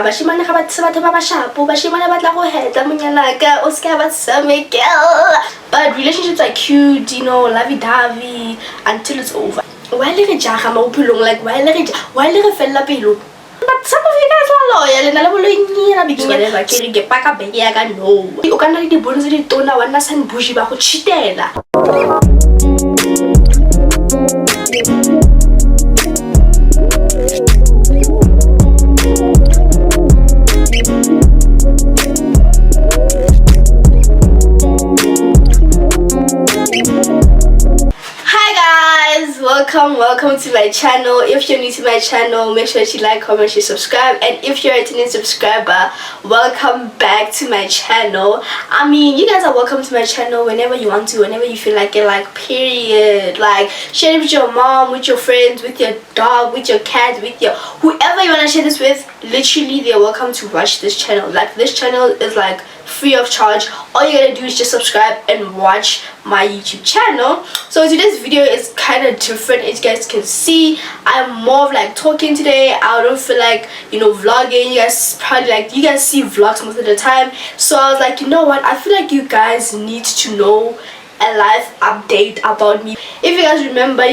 Bashimane ga ba batho ba ba shapo, bashimane ba tla go hetla monyanaka, o ska ba sameke. But relationships are cute, you know, lovey-dovey until it's over. Why le re jaga mauphelong, like why le re fella pelo? But some of you guys are loyal and I will nyira because like ke re ke paka beke ya ka no. O kana le di bonus di tona wa nna san bushi ba go cheatela. Welcome to my channel. If you're new to my channel, make sure that you like, comment, share, subscribe. And if you're a returning subscriber, welcome back to my channel. I mean, you guys are welcome to my channel whenever you want to, whenever you feel like it, like period. Like share it with your mom, with your friends, with your dog, with your cat, with your whoever you want to share this with. Literally, they're welcome to watch this channel. Like this channel is like free of charge. All you gotta do is just subscribe and watch my YouTube channel. So today's video is kind of different. As you guys can see, I'm more of like talking today. I don't feel like, you know, vlogging. You guys probably like, you guys see vlogs most of the time, so I was like, you know what, I feel like you guys need to know a life update about me. If you guys remember,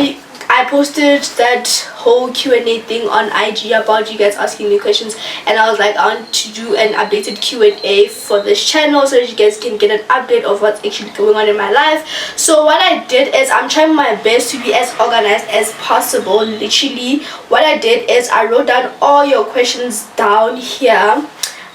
I posted that whole Q&A thing on IG about you guys asking me questions, and I was like, I want to do an updated Q&A for this channel so that you guys can get an update of what's actually going on in my life. So what I did is I'm trying my best to be as organized as possible. Literally what I did is I wrote down all your questions down here.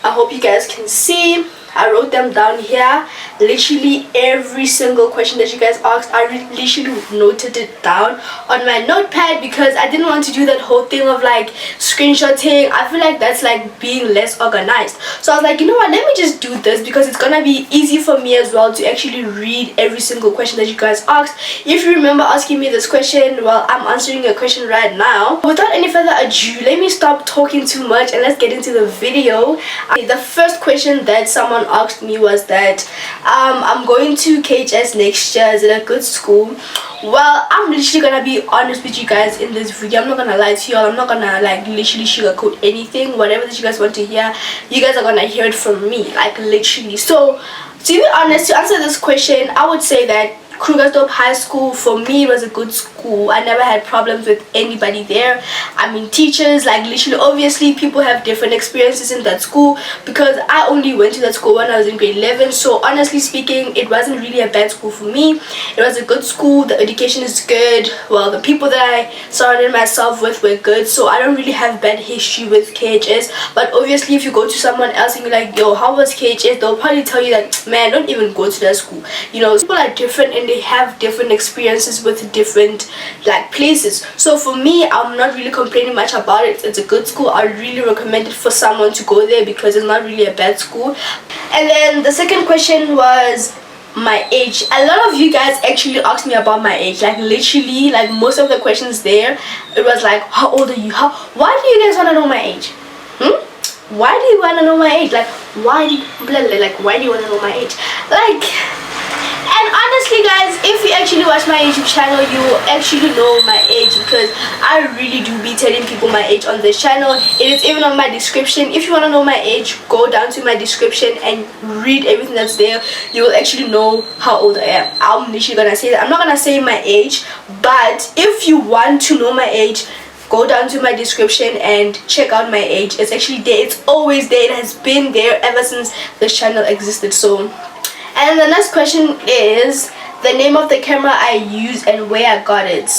I hope you guys can see. I wrote them down here. Literally every single question that you guys asked, I literally noted it down on my notepad because I didn't want to do that whole thing of like screenshotting. I feel like that's like being less organized. So I was like, you know what, let me just do this because it's gonna be easy for me as well to actually read every single question that you guys asked. If you remember asking me this question, well, I'm answering your question right now. Without any further ado, let me stop talking too much and let's get into the video. The first question that someone asked me was that I'm going to KHS next year. Is it a good school? Well, I'm literally gonna be honest with you guys in this video. I'm not gonna lie to y'all. I'm not gonna like literally sugarcoat anything. Whatever that you guys want to hear, you guys are gonna hear it from me, like literally. So to be honest, to answer this question, I would say that Krugersdorp High School for me was a good school. I never had problems with anybody there. I mean, teachers, like literally, obviously people have different experiences in that school because I only went to that school when I was in grade 11. So honestly speaking, it wasn't really a bad school for me. It was a good school. The education is good. Well, the people that I surrounded myself with were good, so I don't really have bad history with KHS. But obviously if you go to someone else and you're like, yo, how was KHS, they'll probably tell you that, man, don't even go to that school. You know, people are different and they have different experiences with different like places. So for me, I'm not really complaining much about it. It's a good school. I really recommend it for someone to go there because it's not really a bad school. And then the second question was my age. A lot of you guys actually asked me about my age, like literally, like most of the questions there, it was like, how old are you? Why do you guys want to know my age? Why do you want to know my age? Like why do you want to know my age? Like, and honestly guys, if you actually watch my YouTube channel, you will actually know my age because I really do be telling people my age on this channel. It is even on my description. If you want to know my age, go down to my description and read everything that's there. You will actually know how old I am. I'm literally gonna say that. I'm not gonna say my age, but if you want to know my age, go down to my description and check out my age. It's actually there. It's always there. It has been there ever since this channel existed. So, and the next question is the name of the camera I use and where I got it.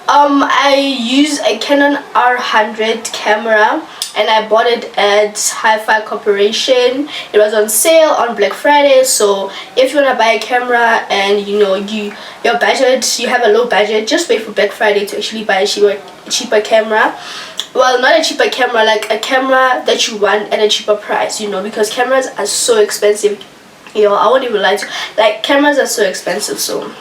I use a Canon R100 camera and I bought it at Hi-Fi Corporation. It was on sale on Black Friday. So if you want to buy a camera and you know your budget, you have a low budget, just wait for Black Friday to actually buy a cheaper camera. Well, not a cheaper camera, like a camera that you want at a cheaper price, you know, because cameras are so expensive. You know, I won't even lie to you, like cameras are so expensive. So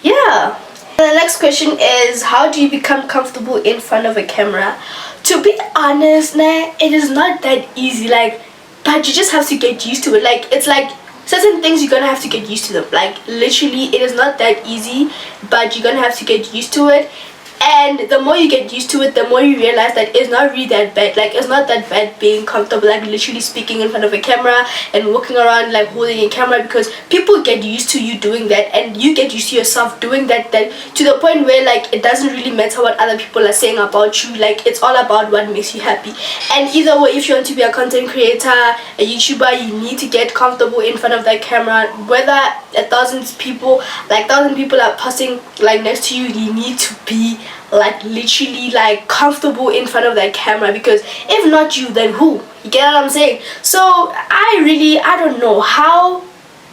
yeah. The next question is, how do you become comfortable in front of a camera? To be honest, it is not that easy, like, but you just have to get used to it. Like, it's like certain things you're gonna have to get used to them. Like literally, it is not that easy, but you're gonna have to get used to it. And the more you get used to it, the more you realize that it's not really that bad. Like, it's not that bad being comfortable, like literally speaking in front of a camera and walking around like holding a camera, because people get used to you doing that, and you get used to yourself doing that, to the point where like it doesn't really matter what other people are saying about you. Like, it's all about what makes you happy. And either way, if you want to be a content creator, a YouTuber, you need to get comfortable in front of that camera. Whether 1,000 people are passing like next to you, you need to be like literally like comfortable in front of that camera, because if not you, then who? You get what I'm saying? So I don't know how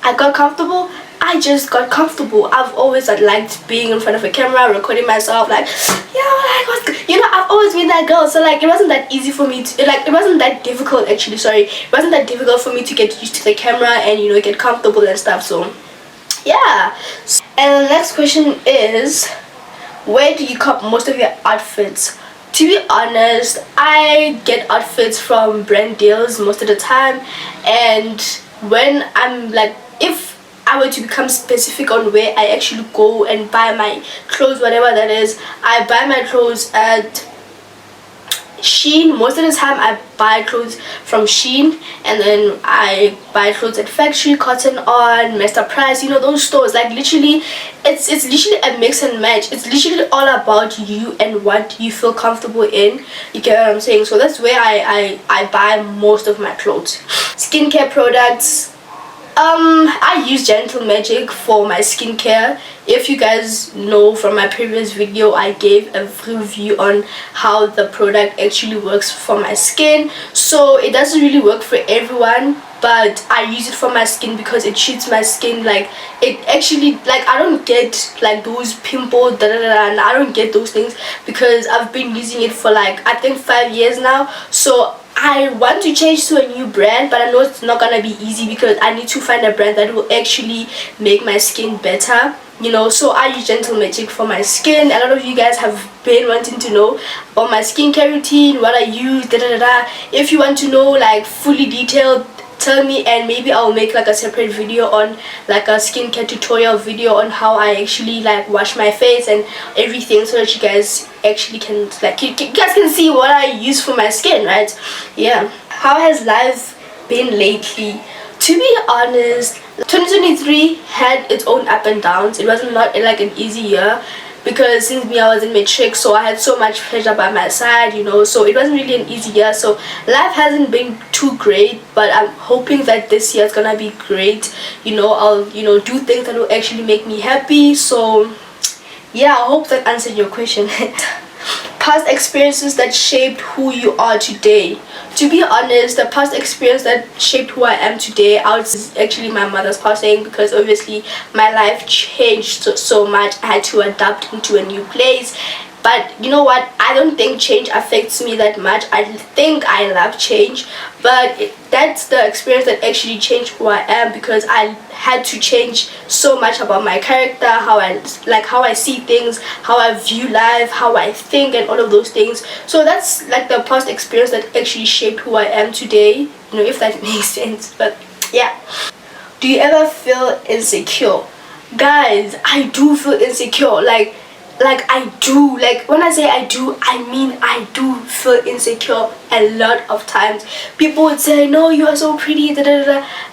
I got comfortable. I just got comfortable. I've always liked being in front of a camera, recording myself, like, like what's good? You know, I've always been that girl. So like, it wasn't that easy for me to, like, it wasn't that difficult actually, sorry, it wasn't that difficult for me to get used to the camera and, you know, get comfortable and stuff. So yeah. And the next question is, where do you cop most of your outfits? To be honest, I get outfits from brand deals most of the time, and when I'm like, if I were to become specific on where I actually go and buy my clothes, whatever that is, I buy my clothes at Shein. Most of the time I buy clothes from Shein, and then I buy clothes at Factory, Cotton On, Mr. Price, you know, those stores. Like literally, it's literally a mix and match. It's literally all about you and what you feel comfortable in. You get what I'm saying? So that's where I buy most of my clothes. Skincare products, I use Gentle Magic for my skincare. If you guys know from my previous video, I gave a review on how the product actually works for my skin. So it doesn't really work for everyone, but I use it for my skin because it treats my skin. Like, it actually, like, I don't get like those pimples and I don't get those things because I've been using it for like, I think 5 years now. So I want to change to a new brand, but I know it's not gonna be easy because I need to find a brand that will actually make my skin better, you know. So I use Gentle Magic for my skin. A lot of you guys have been wanting to know about my skincare routine, what I use, If you want to know like fully detailed, tell me, and maybe I'll make like a separate video on like a skincare tutorial video on how I actually like wash my face and everything, so that you guys actually can like you guys can see what I use for my skin, right? Yeah. How has life been lately? To be honest, 2023 had its own up and downs. It wasn't not like an easy year, because since I was in matric, so I had so much pressure by my side, you know, so it wasn't really an easy year. So life hasn't been too great, but I'm hoping that this year is gonna be great. You know, I'll, you know, do things that will actually make me happy. So yeah, I hope that answered your question. Past experiences that shaped who you are today. To be honest, the past experience that shaped who I am today, is actually my mother's passing, because obviously my life changed so much. I had to adapt into a new place. But you know what, I don't think change affects me that much. I think I love change, but that's the experience that actually changed who I am, because I had to change so much about my character, how I see things, how I view life, how I think, and all of those things. So that's like the past experience that actually shaped who I am today, you know, if that makes sense. But yeah. Do you ever feel insecure? Guys, I do feel insecure. Like I do. Like, when I say I do, I mean I do feel insecure a lot of times. People would say, no, you are so pretty,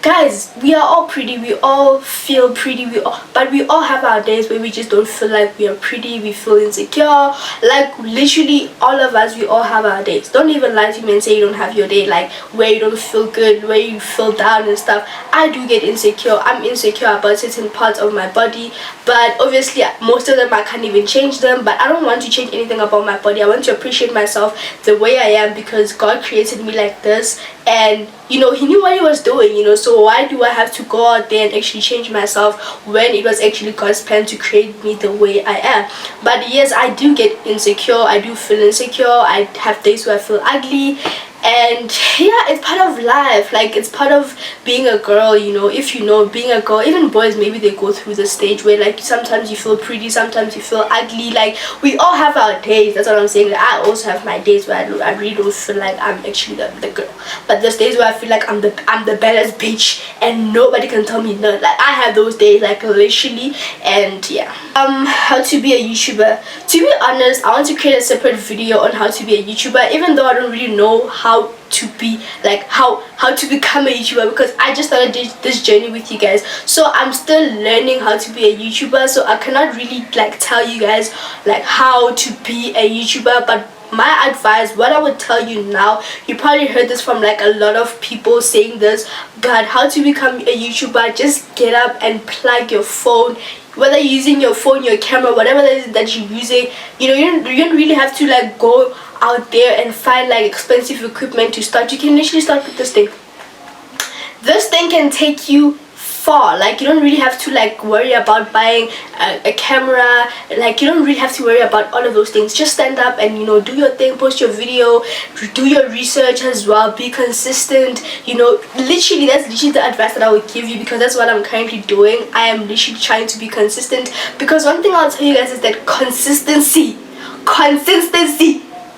Guys, we are all pretty, we all feel pretty, but we all have our days where we just don't feel like we are pretty. We feel insecure. Like, literally all of us, we all have our days. Don't even lie to me and say you don't have your day, like where you don't feel good, where you feel down and stuff. I do get insecure. I'm insecure about certain parts of my body, but obviously most of them I can't even change them. But I don't want to change anything about my body. I want to appreciate myself the way I am, because God created me like this, and you know, he knew what he was doing, you know. So why do I have to go out there and actually change myself when it was actually God's plan to create me the way I am? But yes, I do get insecure. I do feel insecure. I have days where I feel ugly, And yeah, it's part of life. Like, it's part of being a girl, you know. If you know, being a girl, even boys, maybe they go through the stage where like sometimes you feel pretty, sometimes you feel ugly. Like, we all have our days. That's what I'm saying. Like, I also have my days where I really don't feel like I'm actually the girl, but there's days where I feel like I'm the baddest bitch and nobody can tell me no. Like, I have those days, like, literally. And yeah, how to be a YouTuber. To be honest, I want to create a separate video on how to be a YouTuber, even though I don't really know how to be like how to become a YouTuber, because I just started this journey with you guys. So I'm still learning how to be a YouTuber, so I cannot really like tell you guys like how to be a YouTuber. But my advice, what I would tell you now, you probably heard this from like a lot of people saying this, but how to become a YouTuber, just get up and plug your phone, whether you're using your phone, your camera, whatever it is that you're using. You know, you don't really have to like go out there and find like expensive equipment to start. You can literally start with this thing. This thing can take you far. Like, you don't really have to like worry about buying a camera. Like, you don't really have to worry about all of those things. Just stand up and, you know, do your thing, post your video, do your research as well, be consistent. You know, literally, that's literally the advice that I would give you, because that's what I'm currently doing. I am literally trying to be consistent, because one thing I'll tell you guys is that consistency,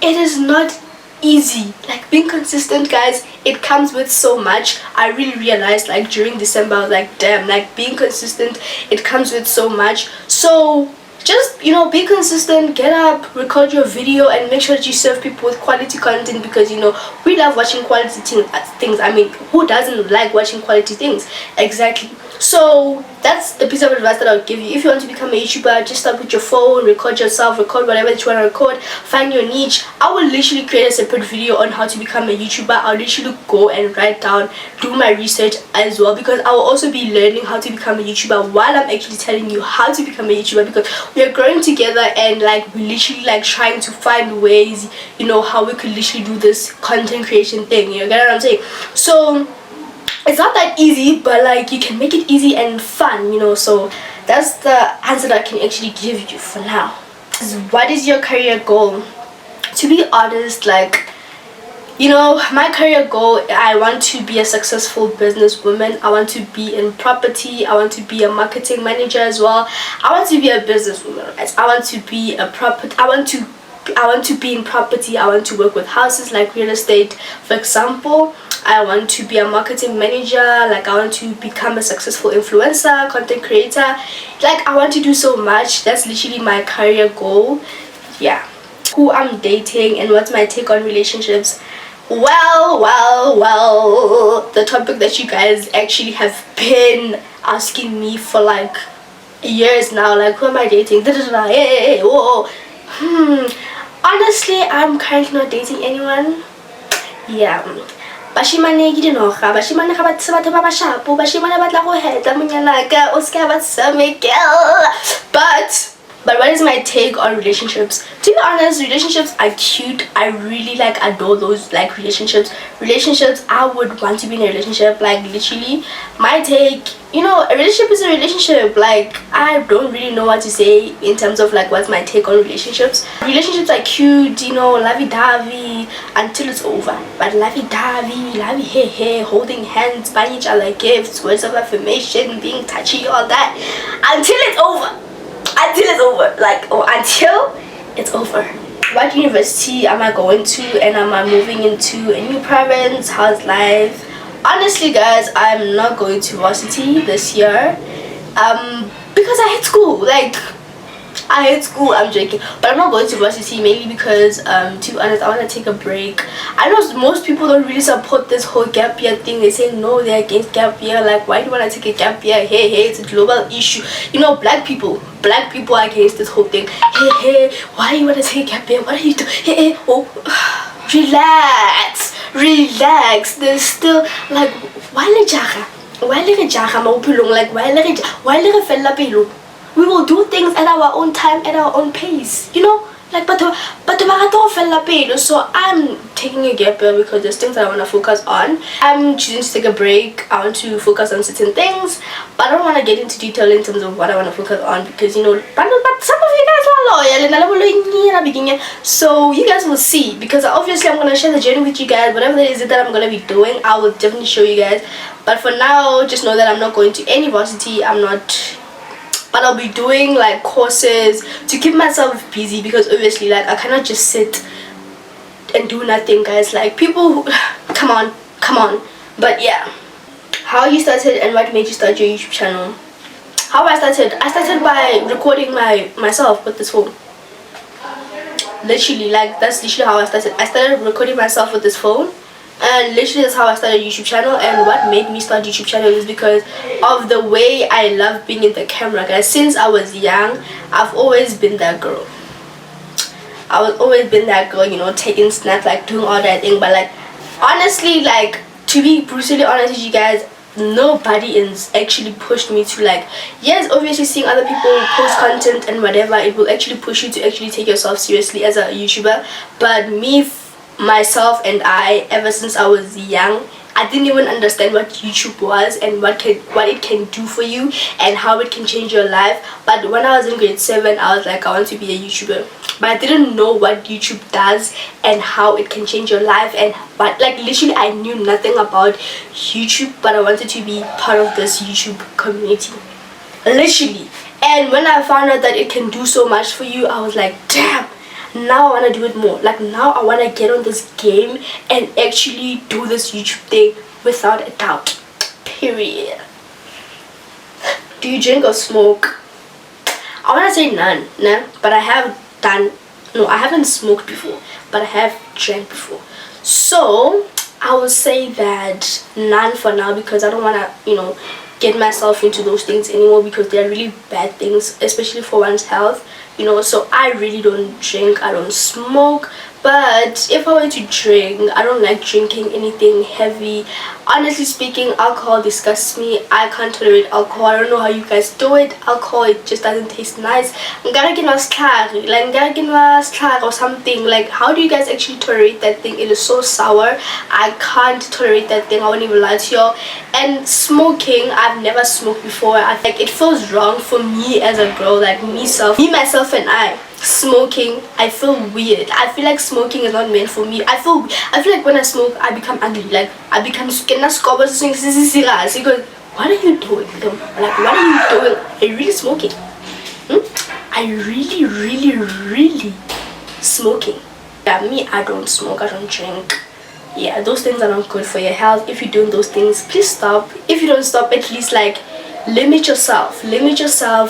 it is not easy. Like, being consistent, guys, it comes with so much. I really realized like during December, I was like, damn, like being consistent, it comes with so much. So just, you know, be consistent, get up, record your video, and make sure that you serve people with quality content, because, you know, we love watching quality things. I mean, who doesn't like watching quality things? Exactly. So that's the piece of advice that I would give you. If you want to become a YouTuber, just start with your phone, record yourself, record whatever that you want to record, find your niche. I will literally create a separate video on how to become a YouTuber. I'll literally go and write down, do my research as well, because I will also be learning how to become a YouTuber while I'm actually telling you how to become a YouTuber, because we are growing together and like we're literally like trying to find ways, you know, how we could literally do this content creation thing. You get what I'm saying? So it's not that easy, but like you can make it easy and fun, you know. So that's the answer that I can actually give you for now. What is your career goal? To be honest, like, you know, my career goal, I want to be a successful businesswoman. I want to be in property. I want to be a marketing manager as well. I want to be a businesswoman, right? I want to be a property. I want to be in property. I want to work with houses, like real estate, for example. I want to be a marketing manager. Like, I want to become a successful influencer, content creator. Like, I want to do so much. That's literally my career goal. Yeah. Who I'm dating and what's my take on relationships. Well, the topic that you guys actually have been asking me for like years now, like, who am I dating? Hey, whoa. Honestly, I'm currently not dating anyone. Yeah. Bashimane gidinoga, bashimane ga batse batho ba ba shapo, bashimane batla go heta monyalaka, o ska ba tsameke. But what is my take on relationships? To be honest, relationships are cute. I really like adore those like relationships. I would want to be in a relationship. Like, literally, my take, you know, a relationship is a relationship. Like, I don't really know what to say in terms of like what's my take on relationships. Relationships are cute, you know, lovey-dovey until it's over. But lovey-dovey, lovey-hey-hey, holding hands, buying each other gifts, words of affirmation, being touchy, all that, until it's over. Until it's over. What university am I going to, and am I moving into a new province? How's life? Honestly, guys, I'm not going to varsity this year because I hate school. Like, I hate school. I'm joking, but I'm not going to varsity mainly because to be honest, I want to take a break. I know most people don't really support this whole gap year thing. They say no, they're against gap year. Like, why do you want to take a gap year? Hey, it's a global issue. You know, black people are against this whole thing. Hey, why do you want to take a gap year? What are you doing? Hey, oh, relax. There's still like, why le jaga maupilong, like why le fella pelo. We will do things at our own time, at our own pace, you know, like, but so I'm taking a gap year because there's things that I want to focus on. I'm choosing to take a break. I want to focus on certain things, but I don't want to get into detail in terms of what I want to focus on, because, you know, but some of you guys are So you guys will see, because obviously I'm gonna share the journey with you guys. Whatever it is that I'm gonna be doing, I will definitely show you guys. But for now, just know that I'm not going to any varsity. I'm not, but I'll be doing like courses to keep myself busy, because obviously like I cannot just sit and do nothing, guys. Like people who, come on. But yeah, how you started and what made you start your YouTube channel. How I started by recording myself with this phone. Literally, like that's literally how I started recording myself with this phone, and literally that's how I started a YouTube channel. And what made me start YouTube channel is because of the way I love being in the camera, guys. Since I was young, I've always been that girl. You know, taking snaps, like doing all that thing. But like honestly, like to be brutally honest with you guys, nobody is actually pushed me to, like, yes, obviously seeing other people post content and whatever, it will actually push you to actually take yourself seriously as a YouTuber. But me, myself and I, ever since I was young, I didn't even understand what YouTube was and what it can do for you and how it can change your life. But when I was in grade 7, I was like, I want to be a YouTuber, but I didn't know what YouTube does and how it can change your life. And but like literally I knew nothing about YouTube, but I wanted to be part of this YouTube community, literally. And when I found out that it can do so much for you, I was like, damn, now I want to do it more. Like now I want to get on this game and actually do this YouTube thing without a doubt, period. Do you drink or smoke? I want to say none, but I haven't smoked before, but I have drank before. So I would say that none for now, because I don't want to, you know, get myself into those things anymore, because they are really bad things, especially for one's health, you know. So I really don't drink, I don't smoke. But if I were to drink, I don't like drinking anything heavy. Honestly speaking, alcohol disgusts me. I can't tolerate alcohol. I don't know how you guys do it. Alcohol, it just doesn't taste nice. Or something. Like, how do you guys actually tolerate that thing? It is so sour. I can't tolerate that thing. I won't even lie to y'all. And smoking, I've never smoked before. I think it feels wrong for me as a girl, like me, myself and I. Smoking, I feel weird. I feel like smoking is not meant for me. I feel like when I smoke, I become angry. Like I become because what are you doing though? Like what are you doing? Are you really smoking? I really smoking. Yeah, me, I don't smoke, I don't drink. Yeah, those things are not good for your health. If you're doing those things, please stop. If you don't stop, at least like limit yourself,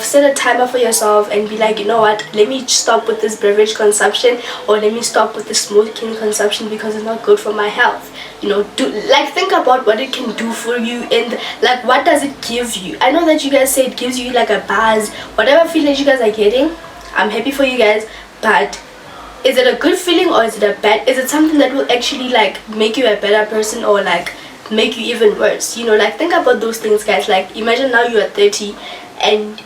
set a timer for yourself and be like, you know what, let me stop with this beverage consumption, or let me stop with the smoking consumption, because it's not good for my health. You know, think about what it can do for you, and like what does it give you. I know that you guys say it gives you like a buzz, whatever feeling that you guys are getting, I'm happy for you guys, but is it a good feeling or is it a bad? Is it something that will actually like make you a better person, or like make you even worse? You know, like think about those things, guys. Like imagine now you are 30 and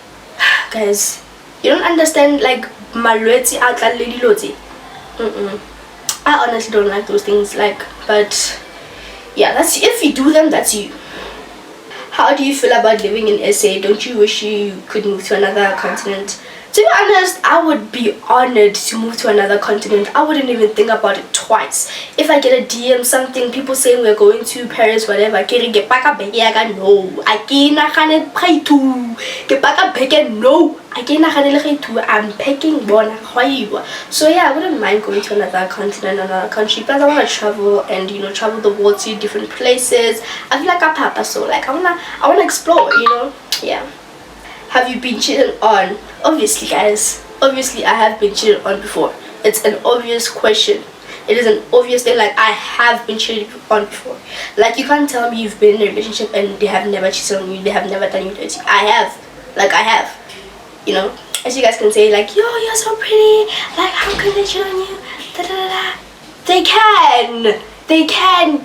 guys, you don't understand like malwetsi atlaledi lotsi. I honestly don't like those things, like, but yeah, that's, if you do them, that's you. How do you feel about living in SA? Don't you wish you could move to another continent? To be honest, I would be honored to move to another continent. I wouldn't even think about it twice. If I get a DM, something, people saying we're going to Paris, whatever, no, I'm packing one. So yeah, I wouldn't mind going to another continent, another country, but I want to travel and, you know, travel the world, see different places. I feel like a papa, so like I wanna explore, you know. Yeah. Have you been cheated on? Obviously, guys. Obviously, I have been cheated on before. It's an obvious question. It is an obvious thing. Like, I have been cheated on before. Like, you can't tell me you've been in a relationship and they have never cheated on you. They have never done you dirty. I have. Like, I have. You know? As you guys can say, like, yo, you're so pretty. Like, how can they cheat on you? Da, da, da, da. They can. They can.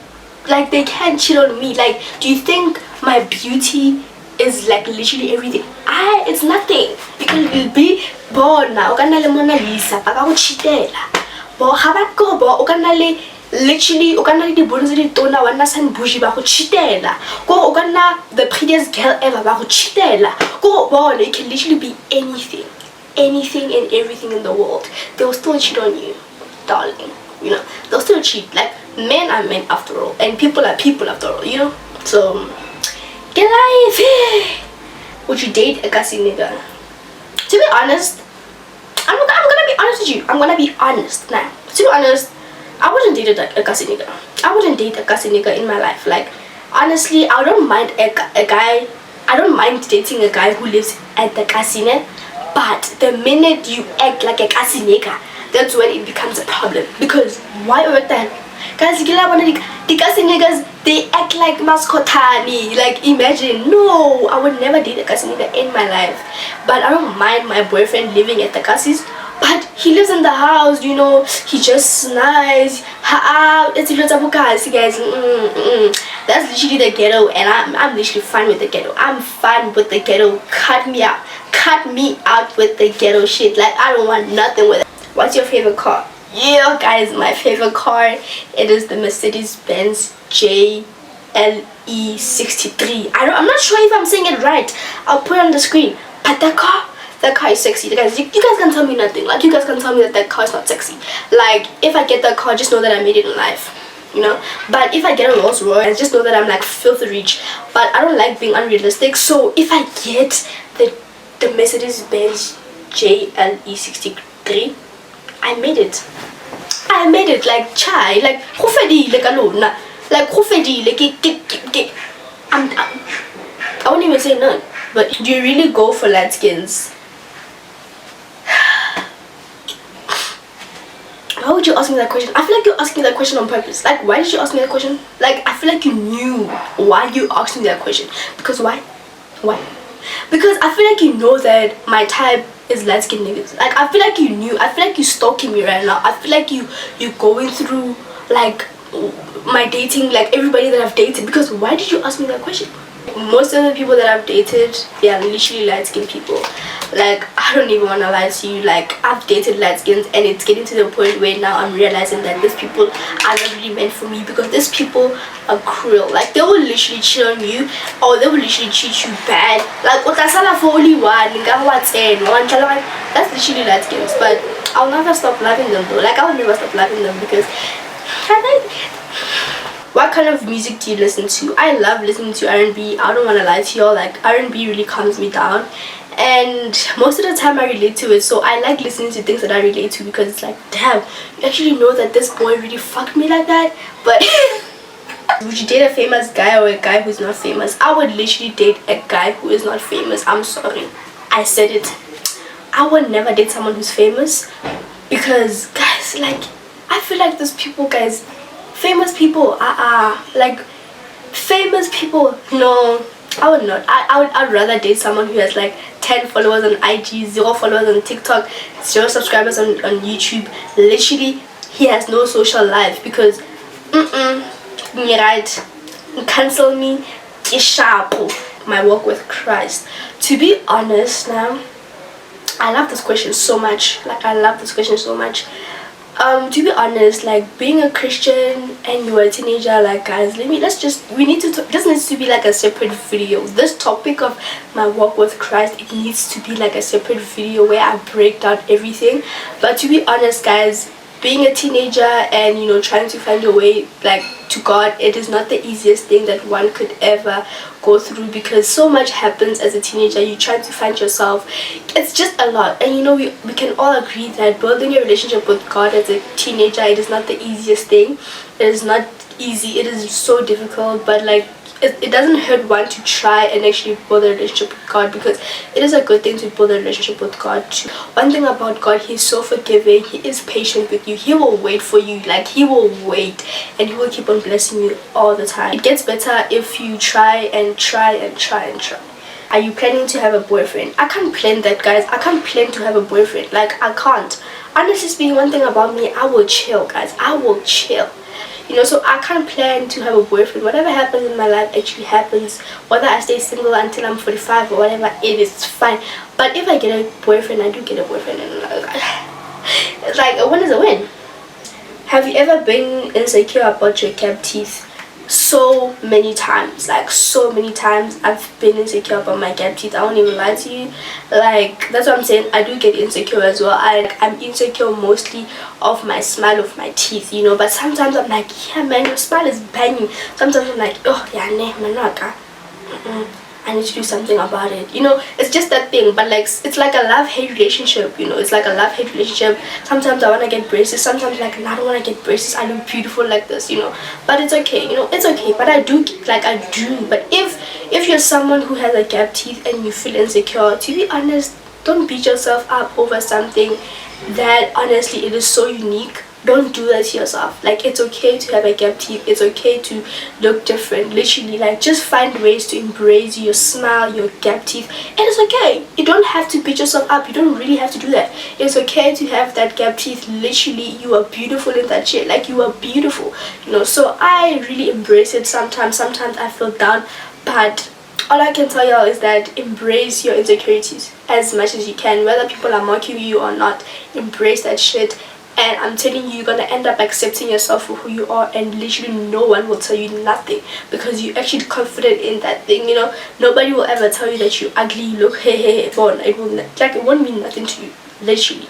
Like, they can cheat on me. Like, do you think my beauty is like literally everything? It's nothing. Because you'll be born now. Le Mona Lisa. Baka go cheatela. Bo habat go bo. Literally, di bones di tona wana san buji ba go cheatela. Go the prettiest girl ever ba go cheatela. Go bo, it can literally be anything. anything and everything in the world, they will still cheat on you, darling. You know, they'll still cheat. Like, men are men after all, and people are people after all, you know. So get life. Would you date a gassy nigga? To be honest, I'm gonna be honest with you. I'm gonna be honest now. To be honest, I wouldn't date a gassy nigga. I wouldn't date a gassy nigga in my life. Like, honestly, I don't mind a guy. I don't mind dating a guy who lives at the casino, but the minute you act like a gassy nigga, that's when it becomes a problem. Because why over that? Guys, the gassy niggas, they act like mascotani. Like, imagine. No, I would never date a gassy nigga in my life. But I don't mind my boyfriend living at the cassis. But he lives in the house, you know. He just nice. It's guys. That's literally the ghetto, and I'm literally fine with the ghetto. I'm fine with the ghetto. Cut me out. Cut me out with the ghetto shit. Like, I don't want nothing with it. What's your favorite car? Yeah, guys, my favorite car, it is the Mercedes-Benz JLE63. I'm not sure if I'm saying it right. I'll put it on the screen. But that car is sexy. Guys, you guys can tell me nothing. Like, you guys can tell me that car is not sexy. Like, if I get that car, just know that I made it in life, you know. But if I get a Rolls Royce, just know that I'm like filthy rich. But I don't like being unrealistic. So if I get the Mercedes-Benz JLE63, I made it. I made it. Like, chai, like like alone, like I won't even say none. But do you really go for light skins? Why would you ask me that question? I feel like you're asking that question on purpose. Like, why did you ask me that question? Like, I feel like you knew why you asked me that question. Because why? Because I feel like you know that my type is light skinned niggas. Like, I feel like you knew. I feel like you stalking me right now. I feel like you're going through like my dating, like everybody that I've dated. Because why did you ask me that question? Most of the people that I've dated, they are literally light skinned people. Like, I don't even want to lie to you. Like, I've dated light skins, and it's getting to the point where now I'm realizing that these people are not really meant for me, because these people are cruel. Like, they will literally cheat on you, or they will literally treat you bad. Like, utasala for only one, that's literally light skins. But I'll never stop loving them though. Like, I'll never stop loving them, because I like. What kind of music do you listen to? I love listening to R&B. I don't want to lie to y'all. Like, R&B really calms me down, and most of the time I relate to it. So I like listening to things that I relate to, because it's like, damn, you actually know that this boy really fucked me like that. But would you date a famous guy or a guy who's not famous? I would literally date a guy who is not famous. I'm sorry, I said it. I would never date someone who's famous, because guys, like, I feel like those people, guys, famous people, like famous people, no, I would not. I'd rather date someone who has like 10 followers on IG, 0 followers on TikTok, 0 subscribers on YouTube. Literally, he has no social life, because right, cancel me, my walk with Christ. To be honest now, I love this question so much. Like, I love this question so much. To be honest, like, being a Christian and you were a teenager, like, guys, this needs to be like a separate video. This topic of my walk with Christ, it needs to be like a separate video where I break down everything. But to be honest, guys, being a teenager and, you know, trying to find your way like to God, it is not the easiest thing that one could ever go through, because so much happens as a teenager. You try to find yourself. It's just a lot. And you know, we can all agree that building a relationship with God as a teenager, it is not the easiest thing. It is not easy. It is so difficult. But like, it doesn't hurt one to try and actually build a relationship with God, because it is a good thing to build a relationship with God too. One thing about God, He's so forgiving. He is patient with you. He will wait for you. Like, He will wait, and He will keep on blessing you all the time. It gets better if you try and try and try and try. Are you planning to have a boyfriend? I can't plan that, guys. I can't plan to have a boyfriend. Like, I can't. Honestly speaking, one thing about me, I will chill, guys. I will chill. You know, so I can't plan to have a boyfriend. Whatever happens in my life actually happens. Whether I stay single until I'm 45 or whatever, it is fine. But if I get a boyfriend, I do get a boyfriend. And it's like, a win is a win. Have you ever been insecure about your cap teeth? so many times, like so many times I've been insecure about my gap teeth. I won't even lie to you. Like, that's what I'm saying. I do get insecure as well. I'm insecure mostly of my smile, of my teeth, you know. But sometimes I'm like, yeah man, your smile is banging. Sometimes I'm like, oh yeah, nah, manaka. I need to do something about it, you know. It's just that thing. But like, it's like a love-hate relationship, you know. It's like a love-hate relationship. Sometimes I want to get braces, sometimes like, no, I don't want to get braces, I look beautiful like this, you know. But it's okay, you know, it's okay. But I do, like, I do. But if you're someone who has a gap teeth and you feel insecure, to be honest, don't beat yourself up over something that honestly it is so unique. Don't do that to yourself. Like, it's okay to have a gap teeth, it's okay to look different. Literally, like, just find ways to embrace your smile, your gap teeth, and it's okay. You don't have to beat yourself up. You don't really have to do that. It's okay to have that gap teeth. Literally, you are beautiful in that shit. Like, you are beautiful, you know. So I really embrace it. Sometimes I feel down, but all I can tell y'all is that embrace your insecurities as much as you can, whether people are mocking you or not. Embrace that shit. And I'm telling you, you're gonna end up accepting yourself for who you are, and literally no one will tell you nothing because you're actually confident in that thing, you know. Nobody will ever tell you that you're ugly, you look hey, it won't mean nothing to you, literally.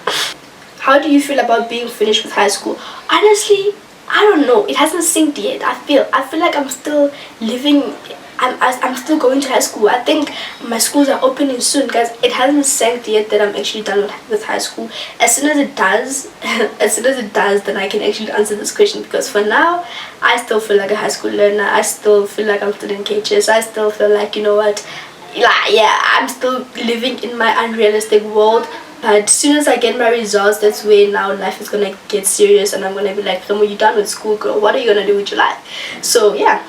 How do you feel about being finished with high school? Honestly, I don't know. It hasn't synced yet. I feel like I'm still living. I'm still going to high school. I think my schools are opening soon, guys. It hasn't synced yet that I'm actually done with high school. As soon as it does, then I can actually answer this question, because for now, I still feel like a high school learner. I still feel like I'm still in KHS. I still feel like, you know what, like, yeah, I'm still living in my unrealistic world. But as soon as I get my results, that's where now life is gonna get serious, and I'm gonna be like, Remo, you done with school, girl? What are you gonna do with your life? So yeah.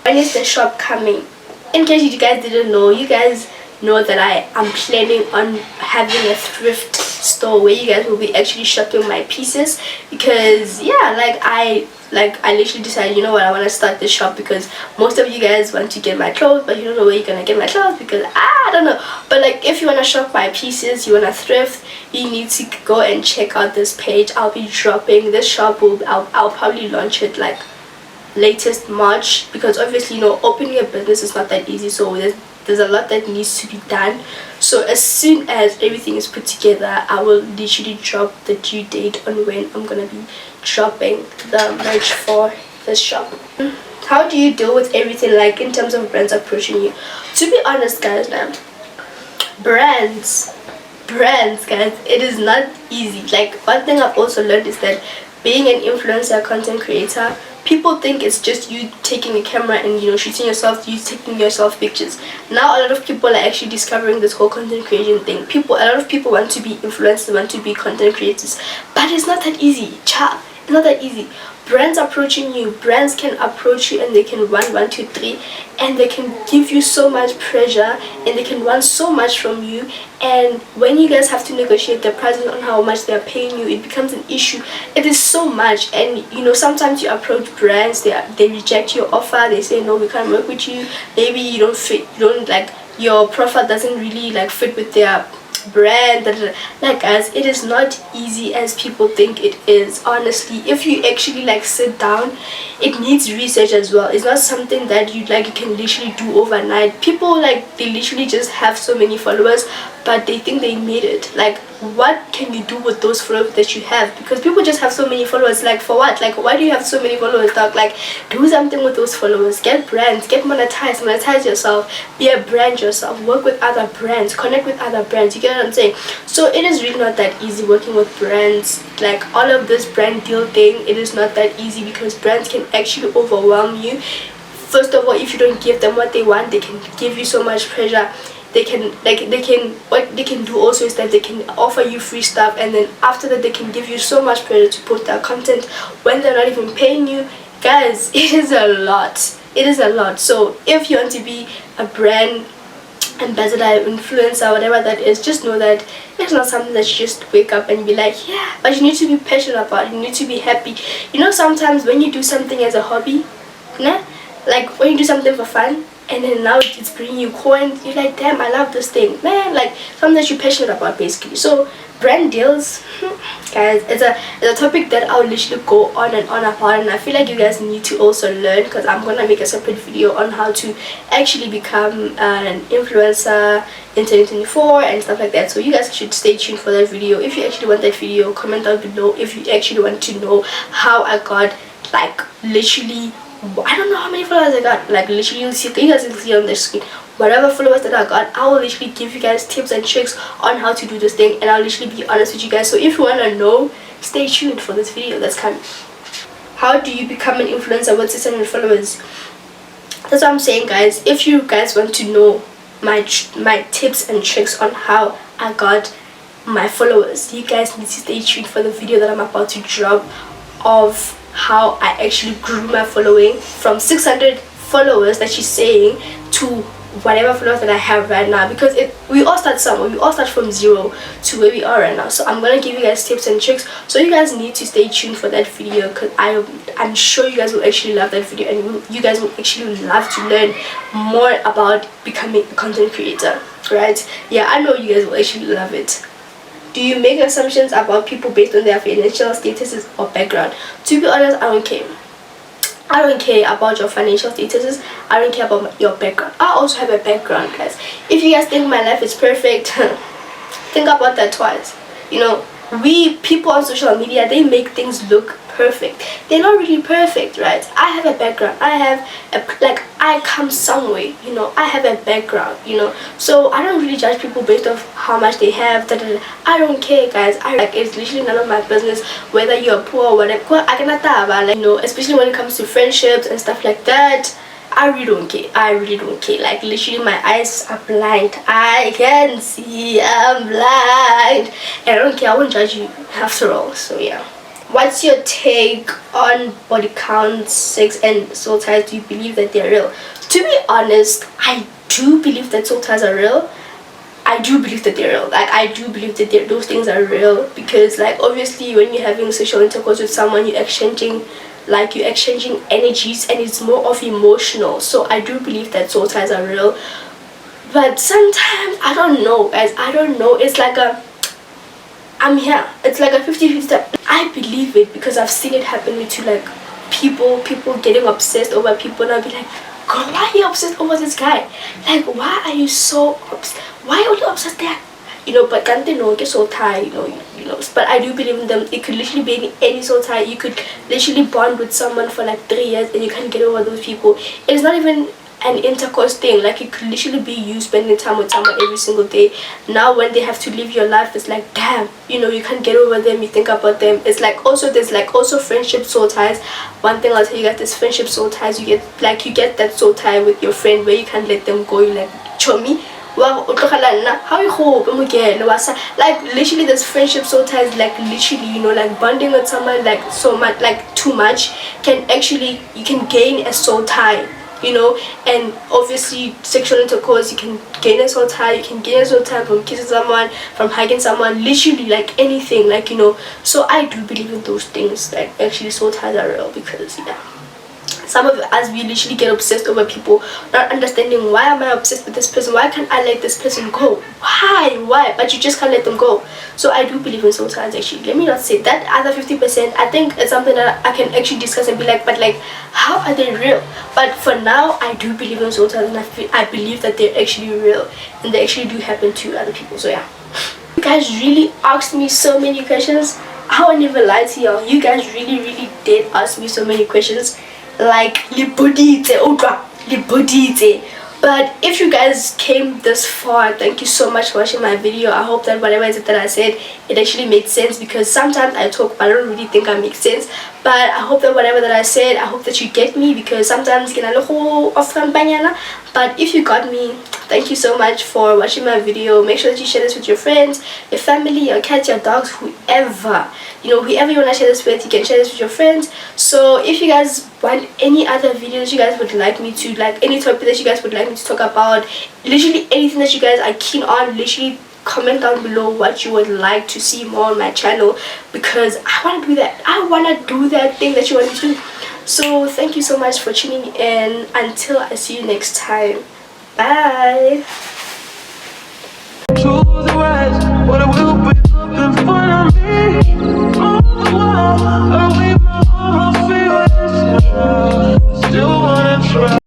When is the shop coming? In case you guys didn't know, you guys know that I am planning on having a thrift store where you guys will be actually shopping my pieces, because yeah, I literally decided, you know what, I want to start this shop because most of you guys want to get my clothes, but you don't know where you're gonna get my clothes because I don't know. But like, if you want to shop my pieces, you want to thrift, you need to go and check out this page. I'll be dropping this shop. I'll probably launch it like latest March, because obviously, you know, opening a business is not that easy, so there's a lot that needs to be done. So as soon as everything is put together, I will literally drop the due date on when I'm gonna be dropping the merch for this shop. How do you deal with everything, like in terms of brands approaching you? To be honest, guys, now brands, guys, it is not easy. Like, one thing I've also learned is that being an influencer, content creator, people think it's just you taking a camera and, you know, shooting yourself, you taking yourself pictures. Now a lot of people are actually discovering this whole content creation thing. A lot of people want to be influencers, want to be content creators, but it's not that easy, child. It's not that easy. Brands approaching you, brands can approach you and they can run 1, 2, 3, and they can give you so much pressure and they can want so much from you. And when you guys have to negotiate the prices on how much they are paying you, it becomes an issue. It is so much. And you know, sometimes you approach brands, they reject your offer, they say no, we can't work with you, maybe you don't fit, your profile doesn't really like fit with their brand. Like, guys, it is not easy as people think it is. Honestly, if you actually like sit down, it needs research as well. It's not something that you can literally do overnight. People, like, they literally just have so many followers, but they think they made it. Like, what can you do with those followers that you have? Because people just have so many followers. Like, for what? Like, why do you have so many followers, dog? Like, do something with those followers. Get brands, get monetize yourself, be a brand yourself, work with other brands, connect with other brands. You get what I'm saying? So it is really not that easy working with brands. Like, all of this brand deal thing, it is not that easy because brands can actually overwhelm you. First of all, if you don't give them what they want, they can give you so much pressure. What they can do also is that they can offer you free stuff, and then after that they can give you so much pressure to post their content when they're not even paying you. Guys, it is a lot. So if you want to be a brand ambassador, influencer, whatever that is, just know that it's not something that you just wake up and be like, yeah, but you need to be passionate about it. You need to be happy. You know, sometimes when you do something as a hobby, like when you do something for fun and then now it's bringing you coins. You're like, damn, I love this thing, man. Like something that you're passionate about, basically. So brand deals, guys, it's a topic that I'll literally go on and on about, and I feel like you guys need to also learn, because I'm gonna make a separate video on how to actually become an influencer in 2024 and stuff like that. So you guys should stay tuned for that video. If you actually want that video, comment down below if you actually want to know how I got, like, literally, I don't know how many followers I got. Like literally, you guys will see on the screen whatever followers that I got. I will literally give you guys tips and tricks on how to do this thing, and I'll literally be honest with you guys. So if you want to know, stay tuned for this video that's coming. How do you become an influencer with 600 followers? That's what I'm saying, guys. If you guys want to know my tips and tricks on how I got my followers, you guys need to stay tuned for the video that I'm about to drop of how I actually grew my following from 600 followers that she's saying to whatever followers that I have right now, because we all start somewhere. We all start from 0 to where we are right now. So I'm gonna give you guys tips and tricks, so you guys need to stay tuned for that video, because I'm sure you guys will actually love that video, and you guys will actually love to learn more about becoming a content creator, right? Yeah, I know you guys will actually love it. Do you make assumptions about people based on their financial statuses or background? To be honest, I don't care. I don't care about your financial statuses. I don't care about your background. I also have a background, guys. If you guys think my life is perfect, think about that twice. You know, people on social media, they make things look perfect. They're not really perfect, right? I have a background. I come somewhere, you know. I have a background, you know. So I don't really judge people based off how much they have. I don't care, guys. It's literally none of my business whether you're poor or whatever. I cannot tell about, like, you know, especially when it comes to friendships and stuff like that. I really don't care. I really don't care. Like literally, my eyes are blind. I can see. I'm blind, and I don't care. I won't judge you after all. So yeah. What's your take on body count, sex, and soul ties? Do you believe that they're real? To be honest, I do believe that soul ties are real. I do believe that they're real. Like I do believe that those things are real, because like obviously when you're having sexual intercourse with someone, you're exchanging energies, and it's more of emotional. So I do believe that soul ties are real, but sometimes I don't know, guys. I don't know. It's like I'm here. It's like a 50-50. I believe it because I've seen it happen to like people getting obsessed over people, and I'll be like, girl, why are you obsessed over this guy? Like, why are you so obsessed? Why are you obsessed there? You know, but can't they know get soul tie, you know. But I do believe in them. It could literally be any soul tie. You could literally bond with someone for like 3 years and you can't get over those people. It's not even an intercourse thing. Like it could literally be you spending time with someone every single day. Now when they have to live your life, it's like, damn, you know, you can't get over them. You think about them. It's like also there's like also friendship soul ties. One thing I'll tell you guys, this friendship soul ties, you get that soul tie with your friend where you can't let them go. You like, chomi, how you hope like literally this friendship soul ties, like literally, you know, like bonding with someone like so much, like too much, can actually, you can gain a soul tie, you know. And obviously sexual intercourse, you can gain a soul tie. You can gain a soul tie from kissing someone, from hugging someone, literally like anything, like, you know. So I do believe in those things, like actually soul ties are real, because yeah, some of us, we literally get obsessed over people, not understanding, why am I obsessed with this person? Why can't I let this person go? Why? But you just can't let them go. So I do believe in soul ties. Actually, let me not say that other 50%. I think it's something that I can actually discuss and be like, but like, how are they real? But for now, I do believe in soul ties, and I believe that they're actually real, and they actually do happen to other people. So yeah, you guys really asked me so many questions. I won't even lie to y'all. You guys really did ask me so many questions. Like but if you guys came this far, thank you so much for watching my video. I hope that whatever it is that I said, it actually made sense, because sometimes I talk but I don't really think I make sense. But I hope that whatever that I said, I hope that you get me, because sometimes but if you got me, thank you so much for watching my video. Make sure that you share this with your friends, your family, your cats, your dogs, whoever, you know, whoever you want to share this with, you can share this with your friends. So if you guys want any other videos you guys would like me to, like any topic that you guys would like me to talk about, literally anything that you guys are keen on, literally comment down below what you would like to see more on my channel, because I want to do that. I want to do that thing that you want me to do. So thank you so much for tuning in. Until I see you next time, bye.